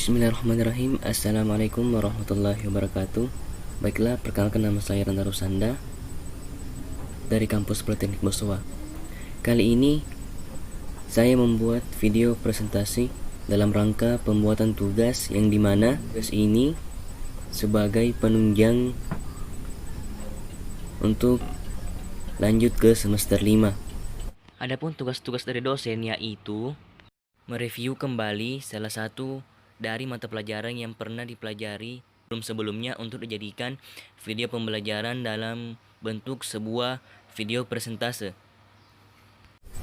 Bismillahirrahmanirrahim. Assalamualaikum warahmatullahi wabarakatuh. Baiklah, perkenalkan nama saya Randa Rusanda dari kampus Politeknik Bosowa. Kali ini saya membuat video presentasi dalam rangka pembuatan tugas yang dimana tugas ini sebagai penunjang untuk lanjut ke semester 5. Adapun tugas-tugas dari dosen yaitu mereview kembali salah satu dari mata pelajaran yang pernah dipelajari sebelumnya untuk dijadikan video pembelajaran dalam bentuk sebuah video presentase.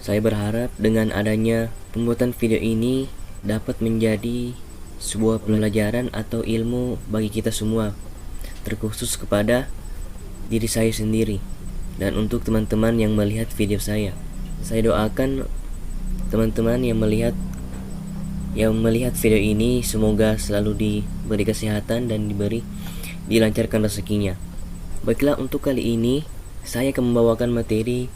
Saya berharap dengan adanya pembuatan video ini dapat menjadi sebuah pembelajaran atau ilmu bagi kita semua, terkhusus kepada diri saya sendiri dan untuk teman-teman yang melihat video saya. Saya doakan teman-teman yang melihat video ini semoga selalu diberi kesehatan dan dilancarkan rezekinya. Baiklah, untuk kali ini saya akan membawakan materi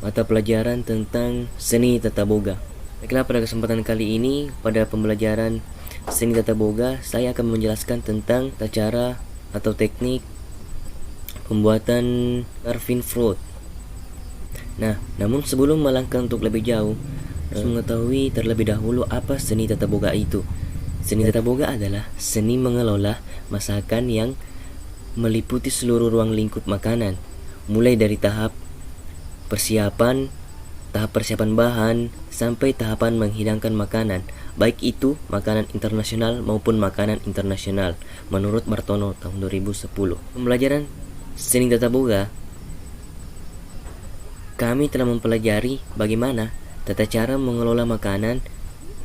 mata pelajaran tentang seni tata boga. Baiklah, pada kesempatan kali ini pada pembelajaran seni tata boga saya akan menjelaskan tentang tata cara atau teknik pembuatan carving fruit. Nah, namun sebelum melangkah untuk lebih jauh, harus mengetahui terlebih dahulu apa seni tata boga itu. Seni tata boga adalah seni mengelola masakan yang meliputi seluruh ruang lingkup makanan, mulai dari tahap persiapan bahan sampai tahapan menghidangkan makanan, baik itu makanan internasional maupun makanan internasional menurut Martono tahun 2010. Pembelajaran seni tata boga kami telah mempelajari bagaimana tata cara mengelola makanan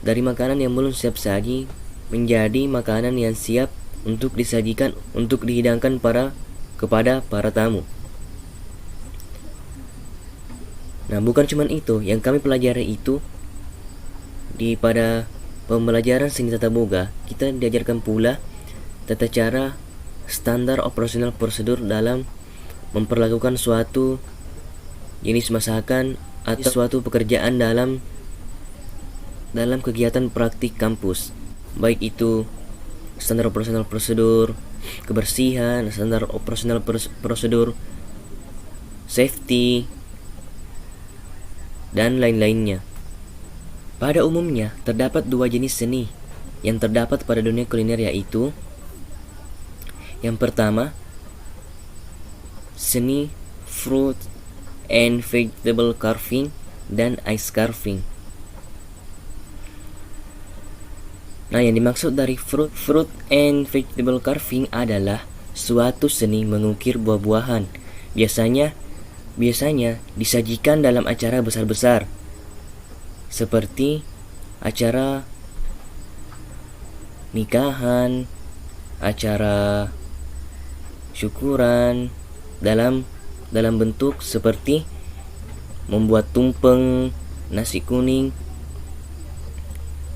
dari makanan yang belum siap saji menjadi makanan yang siap untuk disajikan untuk dihidangkan kepada para tamu. Nah, bukan cuma itu yang kami pelajari itu pada pembelajaran seni tata boga, kita diajarkan pula tata cara standar operasional prosedur dalam memperlakukan suatu jenis masakan atau suatu pekerjaan dalam kegiatan praktik kampus, baik itu standar operasional prosedur kebersihan, standar operasional prosedur safety, dan lain-lainnya. Pada umumnya terdapat dua jenis seni yang terdapat pada dunia kuliner, yaitu yang pertama seni fruit and vegetable carving dan ice carving. Nah, yang dimaksud dari fruit and vegetable carving adalah suatu seni mengukir buah-buahan. Biasanya disajikan dalam acara besar-besar seperti acara nikahan, acara syukuran, dalam bentuk seperti membuat tumpeng, nasi kuning.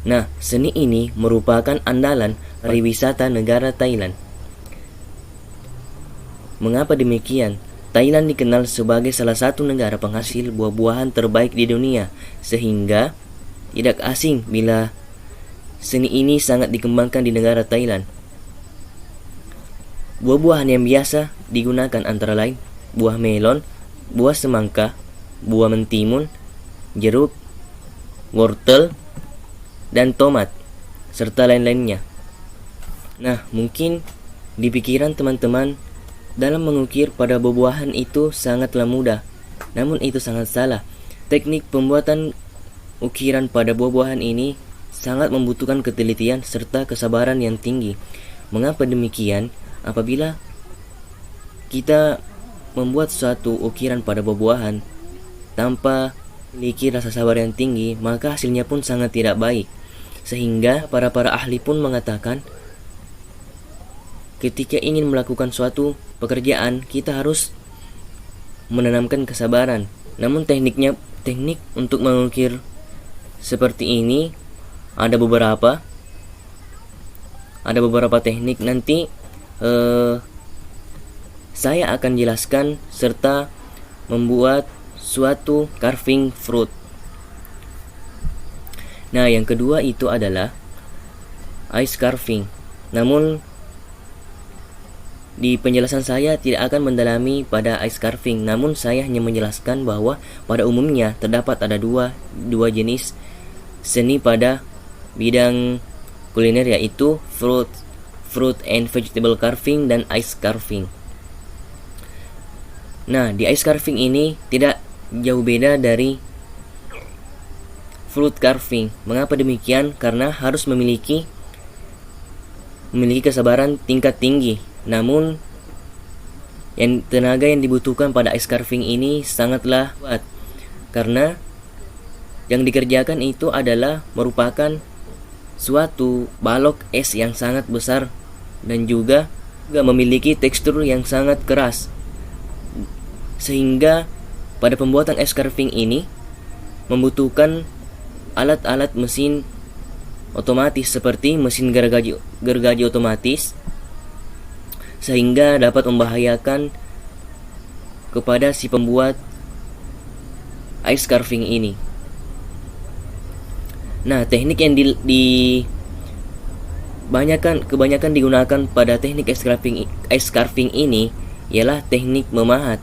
Nah, seni ini merupakan andalan pariwisata negara Thailand. Mengapa demikian? Thailand dikenal sebagai salah satu negara penghasil buah-buahan terbaik di dunia, sehingga tidak asing bila seni ini sangat dikembangkan di negara Thailand. Buah-buahan yang biasa digunakan antara lain buah melon, buah semangka, buah mentimun, jeruk, wortel, dan tomat, serta lain-lainnya. Nah, mungkin di pikiran teman-teman dalam mengukir pada buah-buahan itu sangatlah mudah, namun itu sangat salah. Teknik pembuatan ukiran pada buah-buahan ini sangat membutuhkan ketelitian serta kesabaran yang tinggi. Mengapa demikian? Apabila kita membuat suatu ukiran pada buah-buahan tanpa memiliki rasa sabar yang tinggi, maka hasilnya pun sangat tidak baik. Sehingga para ahli pun mengatakan ketika ingin melakukan suatu pekerjaan, kita harus menanamkan kesabaran. Namun teknik untuk mengukir seperti ini ada beberapa teknik. Nanti saya akan jelaskan serta membuat suatu carving fruit. Nah, yang kedua itu adalah ice carving. Namun di penjelasan saya tidak akan mendalami pada ice carving, namun saya hanya menjelaskan bahwa pada umumnya terdapat ada dua jenis seni pada bidang kuliner, yaitu fruit and vegetable carving dan ice carving. Nah, di ice carving ini tidak jauh beda dari fruit carving. Mengapa demikian? Karena harus memiliki kesabaran tingkat tinggi. Namun tenaga yang dibutuhkan pada ice carving ini sangatlah kuat, karena yang dikerjakan itu adalah merupakan suatu balok es yang sangat besar dan juga memiliki tekstur yang sangat keras, sehingga pada pembuatan ice carving ini membutuhkan alat-alat mesin otomatis seperti mesin gergaji otomatis, sehingga dapat membahayakan kepada si pembuat ice carving ini. Nah, teknik yang kebanyakan digunakan pada teknik ice carving ini ialah teknik memahat,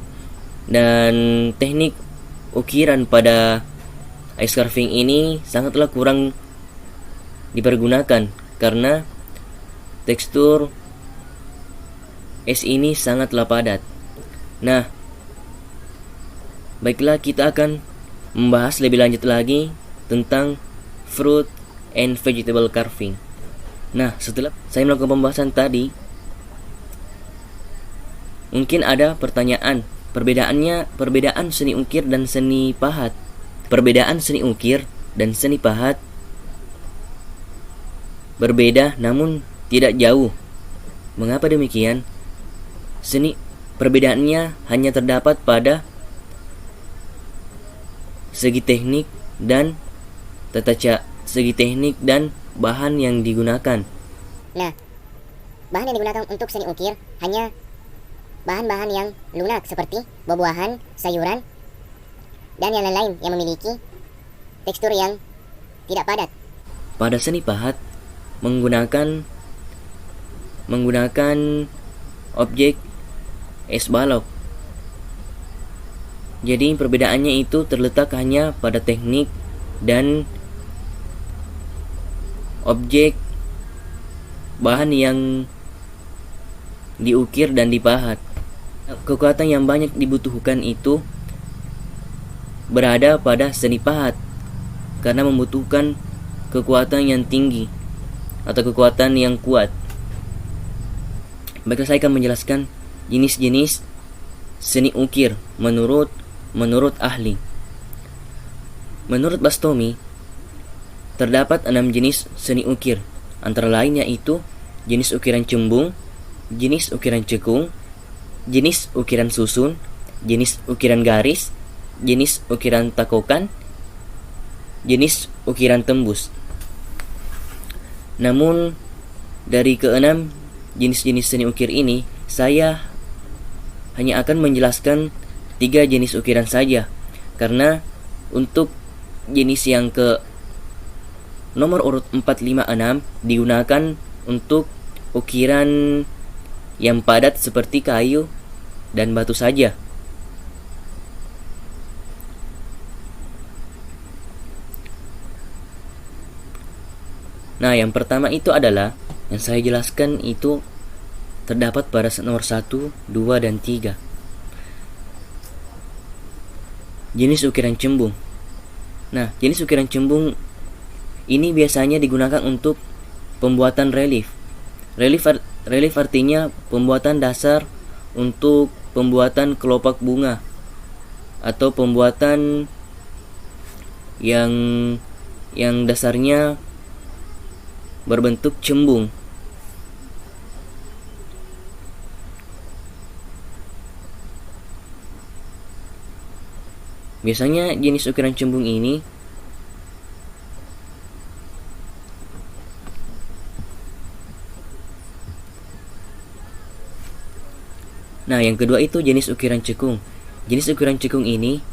dan teknik ukiran pada ice carving ini sangatlah kurang dipergunakan karena tekstur es ini sangatlah padat. Nah, baiklah, kita akan membahas lebih lanjut lagi tentang fruit and vegetable carving. Nah, setelah saya melakukan pembahasan tadi, mungkin ada pertanyaan, perbedaan seni ukir dan seni pahat. Perbedaan seni ukir dan seni pahat berbeda namun tidak jauh. Mengapa demikian? Perbedaannya hanya terdapat pada segi teknik dan bahan yang digunakan. Nah, bahan yang digunakan untuk seni ukir hanya bahan-bahan yang lunak seperti buah-buahan, sayuran, dan yang lain-lain yang memiliki tekstur yang tidak padat. Pada seni pahat menggunakan objek es balok. Jadi perbedaannya itu terletak hanya pada teknik dan objek bahan yang diukir dan dipahat. Kekuatan yang banyak dibutuhkan itu berada pada seni pahat karena membutuhkan kekuatan yang tinggi atau kekuatan yang kuat. Baiklah, saya akan menjelaskan jenis-jenis seni ukir menurut ahli. Menurut Bastomi, terdapat 6 jenis seni ukir, antara lain yaitu jenis ukiran cembung, jenis ukiran cekung, jenis ukiran susun, jenis ukiran garis, jenis ukiran takokan, jenis ukiran tembus. Namun dari keenam jenis-jenis seni ukir ini, saya hanya akan menjelaskan 3 jenis ukiran saja, karena untuk jenis yang ke nomor urut 4, 5, 6 digunakan untuk ukiran yang padat seperti kayu dan batu saja. Nah, yang pertama itu adalah yang saya jelaskan itu terdapat pada nomor 1, 2, dan 3. Jenis ukiran cembung. Nah, jenis ukiran cembung ini biasanya digunakan untuk pembuatan relief. Relief artinya pembuatan dasar untuk pembuatan kelopak bunga atau pembuatan yang dasarnya berbentuk cembung. Biasanya jenis ukiran cembung ini Nah, yang kedua itu jenis ukiran cekung. Jenis ukiran cekung ini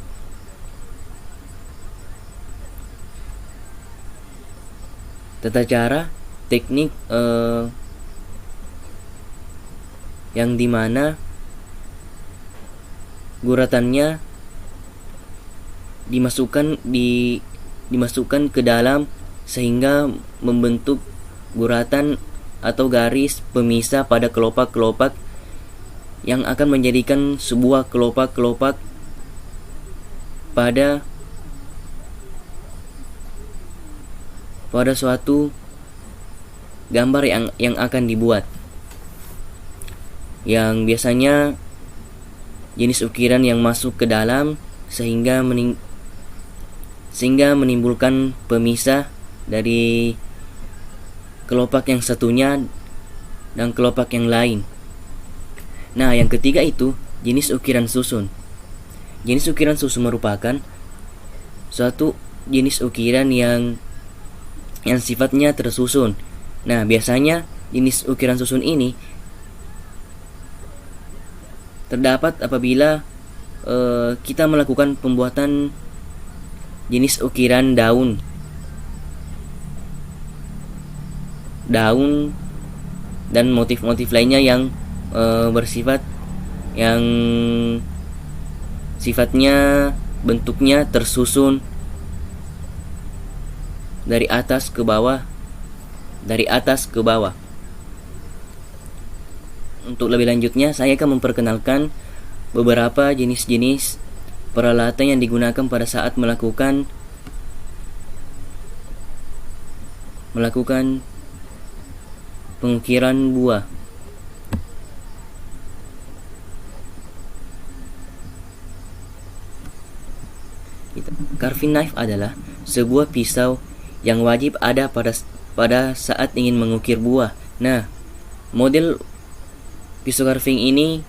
Tata cara, teknik yang dimana guratannya dimasukkan ke dalam sehingga membentuk guratan atau garis pemisah pada kelopak-kelopak yang akan menjadikan sebuah kelopak-kelopak pada suatu gambar yang akan dibuat, yang biasanya jenis ukiran yang masuk ke dalam sehingga menimbulkan pemisah dari kelopak yang satunya dan kelopak yang lain. Nah, yang ketiga itu jenis ukiran susun. Jenis ukiran susun merupakan suatu jenis ukiran yang sifatnya tersusun. Nah, biasanya jenis ukiran susun ini terdapat apabila kita melakukan pembuatan jenis ukiran daun dan motif-motif lainnya yang sifatnya bentuknya tersusun dari atas ke bawah. Untuk lebih lanjutnya, saya akan memperkenalkan beberapa jenis-jenis peralatan yang digunakan pada saat melakukan pengukiran buah. Carving knife adalah sebuah pisau yang wajib ada pada saat ingin mengukir buah. Nah, model pisau carving ini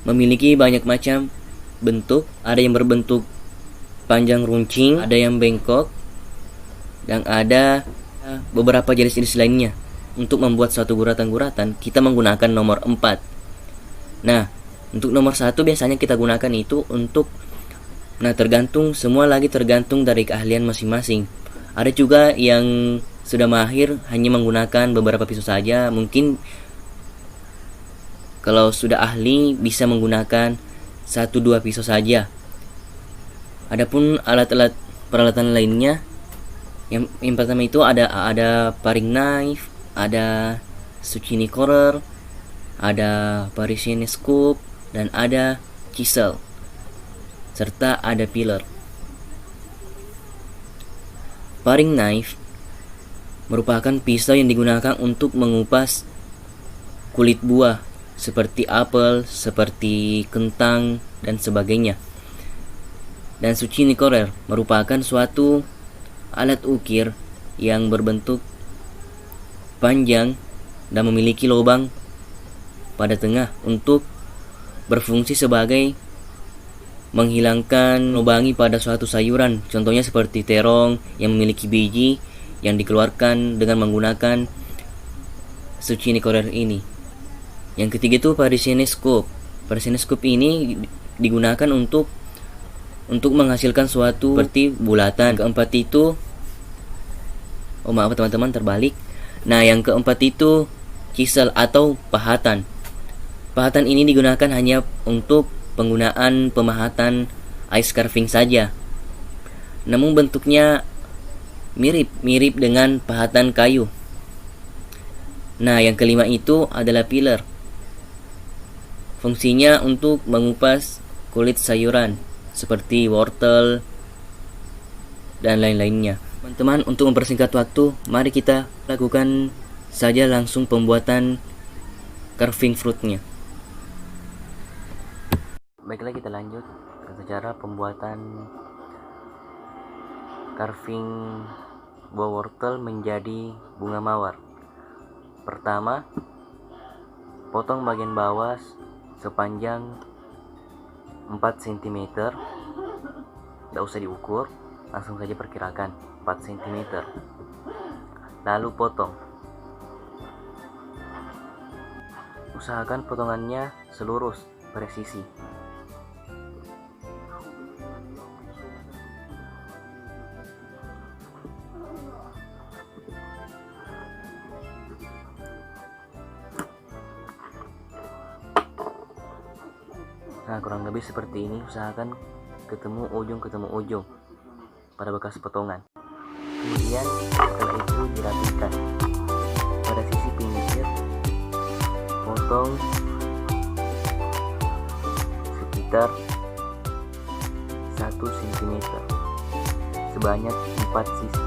memiliki banyak macam bentuk. Ada yang berbentuk panjang runcing, ada yang bengkok, dan ada beberapa jenis-jenis lainnya. Untuk membuat suatu guratan-guratan, kita menggunakan nomor 4. Nah, untuk nomor 1 biasanya kita gunakan itu untuk semua lagi tergantung dari keahlian masing-masing. Ada juga yang sudah mahir hanya menggunakan beberapa pisau saja. Mungkin kalau sudah ahli bisa menggunakan 1-2 pisau saja. Adapun alat-alat peralatan lainnya, yang pertama itu ada paring knife, ada zucchini corer, ada Parisian scoop, dan ada chisel, serta ada peeler. Paring knife merupakan pisau yang digunakan untuk mengupas kulit buah seperti apel, seperti kentang, dan sebagainya. Dan zucchini corer merupakan suatu alat ukir yang berbentuk panjang dan memiliki lubang pada tengah untuk berfungsi sebagai menghilangkan lubangi pada suatu sayuran, contohnya seperti terong yang memiliki biji yang dikeluarkan dengan menggunakan zucchini corer ini. Yang ketiga itu Parisian scoop. Parisian scoop ini digunakan untuk menghasilkan suatu seperti bulatan. Keempat itu teman-teman, terbalik. Nah, yang keempat itu chisel atau pahatan. Pahatan ini digunakan hanya untuk penggunaan pemahatan ice carving saja. Namun bentuknya mirip dengan pahatan kayu. Nah, yang kelima itu adalah peeler. Fungsinya untuk mengupas kulit sayuran seperti wortel dan lain-lainnya. Teman-teman, untuk mempersingkat waktu, mari kita lakukan saja langsung pembuatan carving fruitnya. Baiklah, kita lanjut ke cara pembuatan carving buah wortel menjadi bunga mawar. Pertama, potong bagian bawah sepanjang 4 cm. Tidak usah diukur, langsung saja perkirakan 4 cm. Lalu potong. Usahakan potongannya selurus, presisi. Nah, kurang lebih seperti ini. Usahakan ketemu ujung pada bekas potongan. Kemudian setelah itu dirapikan. Pada sisi pinggir potong sekitar 1 cm sebanyak 4 sisi.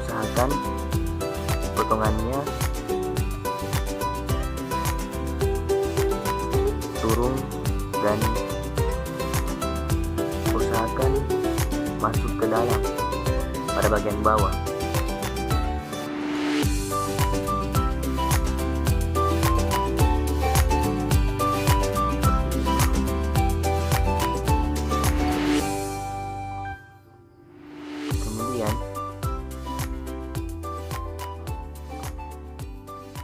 Usahakan potongannya turun dan usahakan masuk ke dalam pada bagian bawah. Kemudian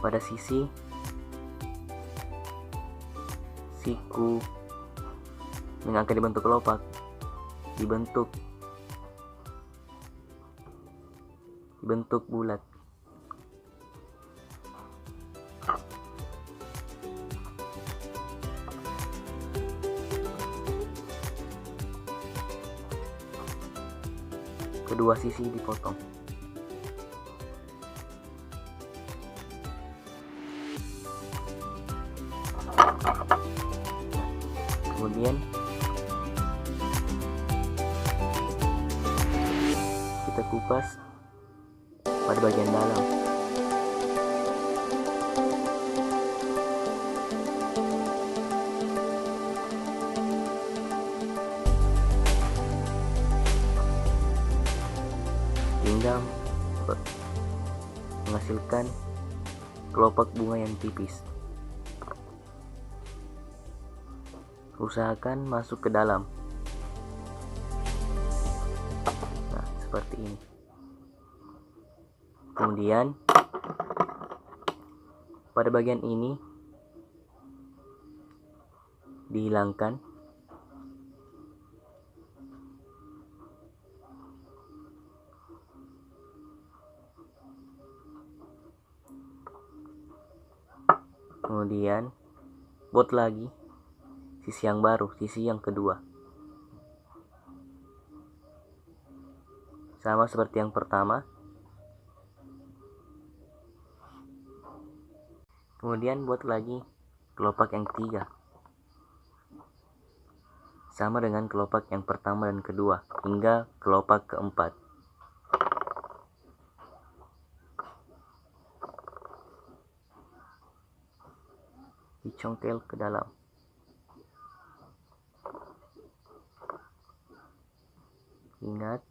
pada sisi siku yang akan dibentuk kelopak dibentuk bulat. Kedua sisi dipotong. Kemudian kita kupas pada bagian dalam. Hingga menghasilkan kelopak bunga yang tipis. Usahakan masuk ke dalam. Nah, seperti ini. Kemudian pada bagian ini dihilangkan. Kemudian buat lagi sisi yang baru, sisi yang kedua. Sama seperti yang pertama. Kemudian buat lagi kelopak yang ketiga. Sama dengan kelopak yang pertama dan kedua, hingga kelopak keempat. Dicongkel ke dalam. Ingat,